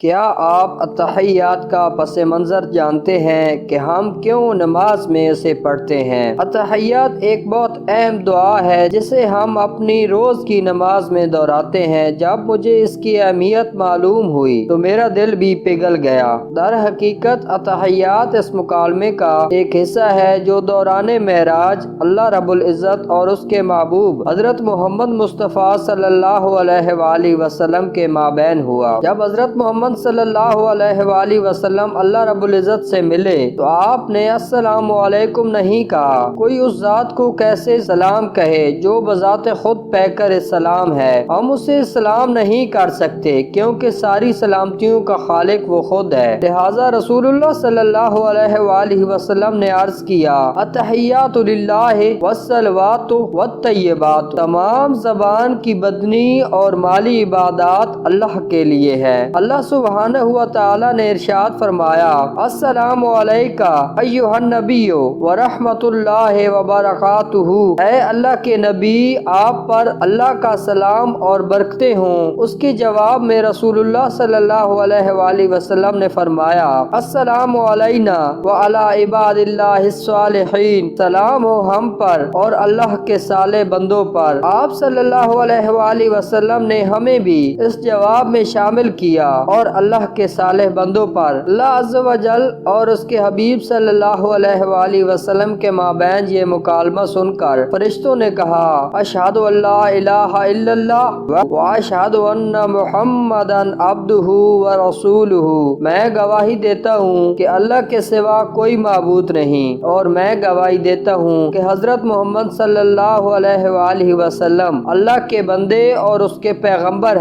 کیا آپ اتحیات کا پس منظر جانتے ہیں کہ ہم کیوں نماز میں اسے پڑھتے ہیں؟ اتحیات ایک بہت اہم دعا ہے جسے ہم اپنی روز کی نماز میں دہراتے ہیں۔ جب مجھے اس کی اہمیت معلوم ہوئی تو میرا دل بھی پگھل گیا۔ در حقیقت اتحیات اس مکالمے کا ایک حصہ ہے جو دوران معراج اللہ رب العزت اور اس کے محبوب حضرت محمد مصطفیٰ صلی اللہ علیہ وآلہ وسلم کے مابین ہوا۔ جب حضرت محمد صلی اللہ علیہ وآلہ وسلم اللہ رب العزت سے ملے تو آپ نے السلام علیکم نہیں کہا۔ کوئی اس ذات کو کیسے سلام کہے جو بذات خود پیکر سلام ہے۔ ہم اسے سلام نہیں کر سکتے کیونکہ ساری سلامتیوں کا خالق وہ خود ہے۔ لہٰذا رسول اللہ صلی اللہ علیہ وآلہ وسلم نے عرض کیا، التحیات للہ والصلوات والطیبات، تمام زبان کی بدنی اور مالی عبادات اللہ کے لیے ہے۔ اللہ سبحانہ و تعالی نے ارشاد فرمایا، السلام علیکہ ایھا النبی ورحمۃ اللہ وبرکاتہ، اے اللہ کے نبی آپ پر اللہ کا سلام اور برکتیں ہوں۔ اس کے جواب میں رسول اللہ صلی اللہ علیہ وآلہ وسلم نے فرمایا، السلام علینا وعلی عباد اللہ الصالحین، سلام ہو ہم پر اور اللہ کے صالح بندوں پر۔ آپ صلی اللہ علیہ وآلہ وسلم نے ہمیں بھی اس جواب میں شامل کیا اور اللہ کے صالح بندوں پر۔ اللہ عز و جل اور اس کے حبیب صلی اللہ علیہ وآلہ وسلم کے مابین یہ مکالمہ سن کر فرشتوں نے کہا، اشہد ان لا الہ الا اللہ واشہد ان محمدا عبدہ ورسولہ، میں گواہی دیتا ہوں کہ اللہ کے سوا کوئی معبود نہیں، اور میں گواہی دیتا ہوں کہ حضرت محمد صلی اللہ علیہ وآلہ وسلم اللہ کے بندے اور اس کے پیغمبر ہیں۔